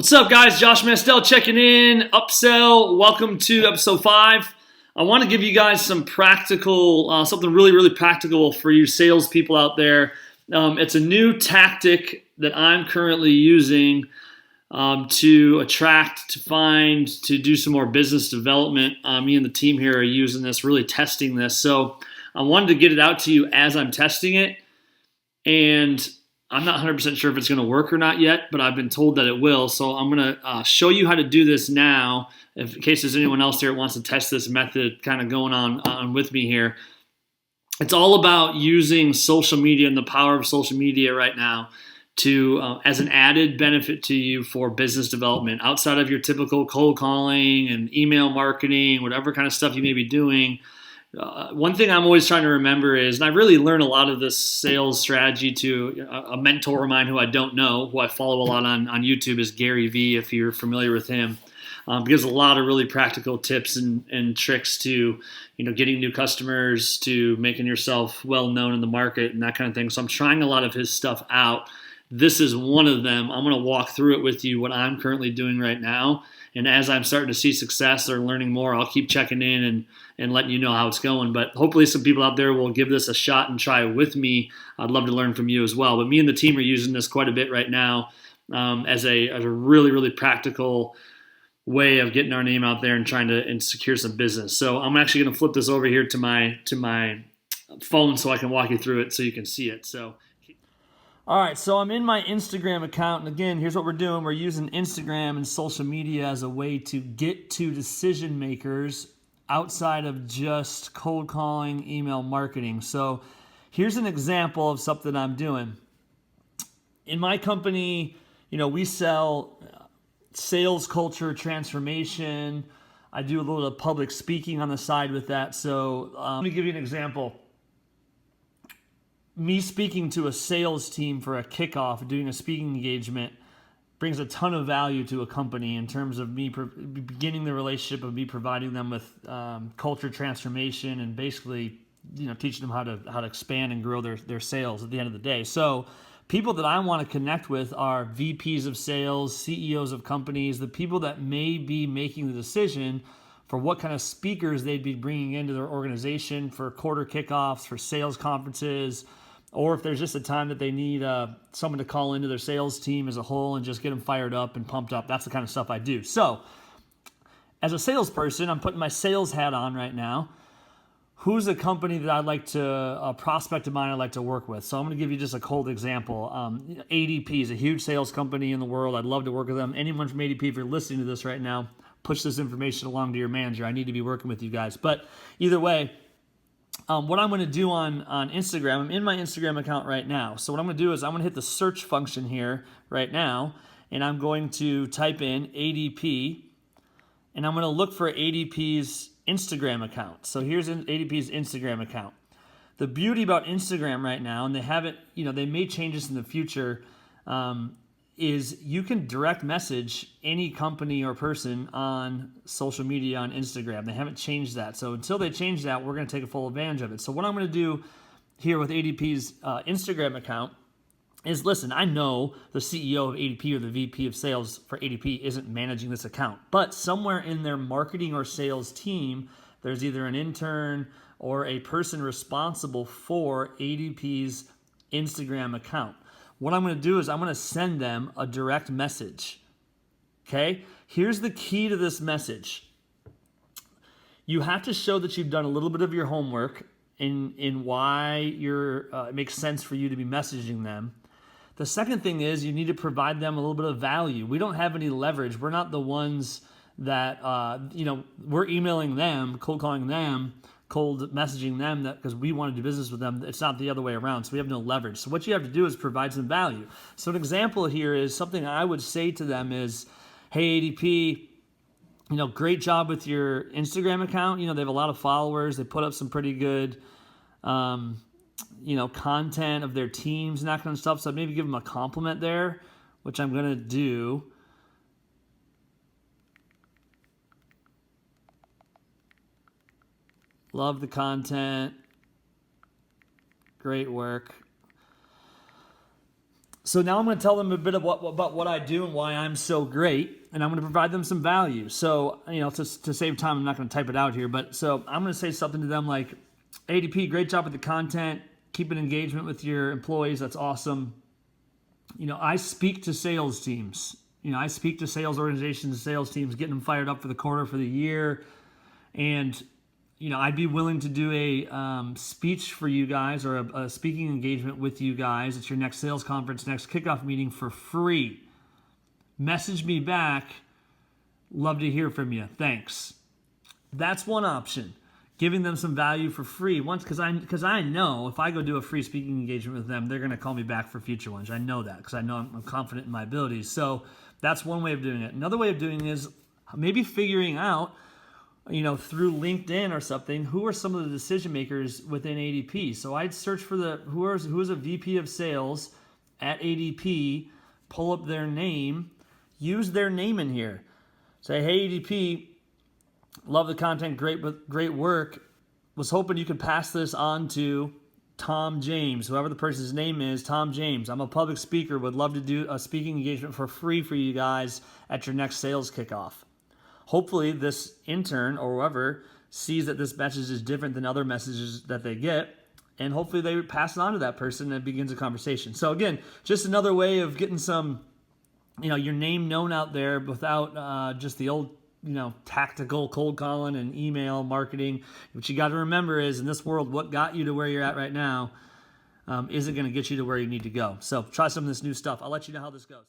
What's up, guys? Josh Mastel checking in. UpSell. Welcome to episode 5. I want to give you guys some practical, something really practical for you salespeople out there. It's a new tactic that I'm currently using to attract, to find, to do some more business development. Me and the team here are using this, really testing this. So I wanted to get it out to you as I'm testing it. And I'm not 100% sure if it's going to work or not yet, but I've been told that it will. So I'm going to show you how to do this now, in case there's anyone else here that wants to test this method kind of going on with me here. It's all about using social media and the power of social media right now to as an added benefit to you for business development outside of your typical cold calling and email marketing, whatever kind of stuff you may be doing. One thing I'm always trying to remember is, and I really learned a lot of this sales strategy to a mentor of mine who I don't know, who I follow a lot on YouTube, is Gary Vee, if you're familiar with him. He gives a lot of really practical tips and tricks to, getting new customers, to making yourself well known in the market and that kind of thing. So I'm trying a lot of his stuff out. This is one of them. I'm going to walk through it with you, what I'm currently doing right now. And as I'm starting to see success or learning more, I'll keep checking in and letting you know how it's going. But hopefully some people out there will give this a shot and try it with me. I'd love to learn from you as well. But me and the team are using this quite a bit right now as a really practical way of getting our name out there and trying to secure some business. So I'm actually going to flip this over here to my phone so I can walk you through it so you can see it. So. All right, so I'm in my Instagram account, and again, here's what we're doing. We're using Instagram and social media as a way to get to decision makers outside of just cold calling, email marketing. So here's an example of something I'm doing. In my company, we sell sales culture transformation. I do a little of public speaking on the side with that. So let me give you an example. Me speaking to a sales team for a kickoff, doing a speaking engagement, brings a ton of value to a company in terms of me beginning the relationship, of me providing them with culture transformation and basically, teaching them how to expand and grow their sales at the end of the day. So people that I want to connect with are VPs of sales, CEOs of companies, the people that may be making the decision for what kind of speakers they'd be bringing into their organization for quarter kickoffs, for sales conferences, or if there's just a time that they need someone to call into their sales team as a whole and just get them fired up and pumped up. That's the kind of stuff I do. So as a salesperson, I'm putting my sales hat on right now. Who's a company that I'd like to, a prospect of mine I'd like to work with? So I'm going to give you just a cold example. ADP is a huge sales company in the world. I'd love to work with them. Anyone from ADP, if you're listening to this right now, push this information along to your manager. I need to be working with you guys. But either way, what I'm going to do on Instagram, I'm in my Instagram account right now. So what I'm going to do is I'm going to hit the search function here right now, and I'm going to type in ADP, and I'm going to look for ADP's Instagram account. So here's ADP's Instagram account. The beauty about Instagram right now, and they haven't, they may change this in the future, is you can direct message any company or person on social media on Instagram. They haven't changed that. So until they change that, we're going to take a full advantage of it. So what I'm going to do here with ADP's Instagram account is, listen, I know the CEO of ADP or the VP of sales for ADP isn't managing this account, but somewhere in their marketing or sales team, there's either an intern or a person responsible for ADP's Instagram account. What I'm going to do is I'm going to send them a direct message. Okay? Here's the key to this message. You have to show that you've done a little bit of your homework in why it makes sense for you to be messaging them. The second thing is you need to provide them a little bit of value. We don't have any leverage. We're not the ones that, we're emailing them, cold calling them, cold messaging them because we want to do business with them. It's not the other way around, so we have no leverage. So what you have to do is provide some value. So an example here is something I would say to them is, hey, ADP, great job with your Instagram account. They have a lot of followers. They put up some pretty good, content of their teams and that kind of stuff. So I'd maybe give them a compliment there, which I'm going to do. Love the content. Great work. So now I'm going to tell them a bit of about what I do and why I'm so great, and I'm going to provide them some value. So, to save time, I'm not going to type it out here, but so I'm going to say something to them like, ADP, great job with the content, keep an engagement with your employees, that's awesome. I speak to sales teams. I speak to sales organizations and sales teams, getting them fired up for the quarter, for the year, and I'd be willing to do a speech for you guys, or a speaking engagement with you guys at your next sales conference, next kickoff meeting for free. Message me back. Love to hear from you. Thanks. That's one option. Giving them some value for free. Once, because I know if I go do a free speaking engagement with them, they're going to call me back for future ones. I know that because I know I'm confident in my abilities. So that's one way of doing it. Another way of doing it is maybe figuring out, through LinkedIn or something, who are some of the decision makers within ADP. So I'd search for who is a VP of sales at ADP, pull up their name, use their name in here. Say, hey ADP, love the content, great work. Was hoping you could pass this on to Tom James, whoever the person's name is, Tom James. I'm a public speaker, would love to do a speaking engagement for free for you guys at your next sales kickoff. Hopefully this intern or whoever sees that this message is different than other messages that they get, and hopefully they pass it on to that person and it begins a conversation. So again, just another way of getting some, your name known out there without just the old, tactical cold calling and email marketing. What you got to remember is, in this world, what got you to where you're at right now isn't going to get you to where you need to go. So try some of this new stuff. I'll let you know how this goes.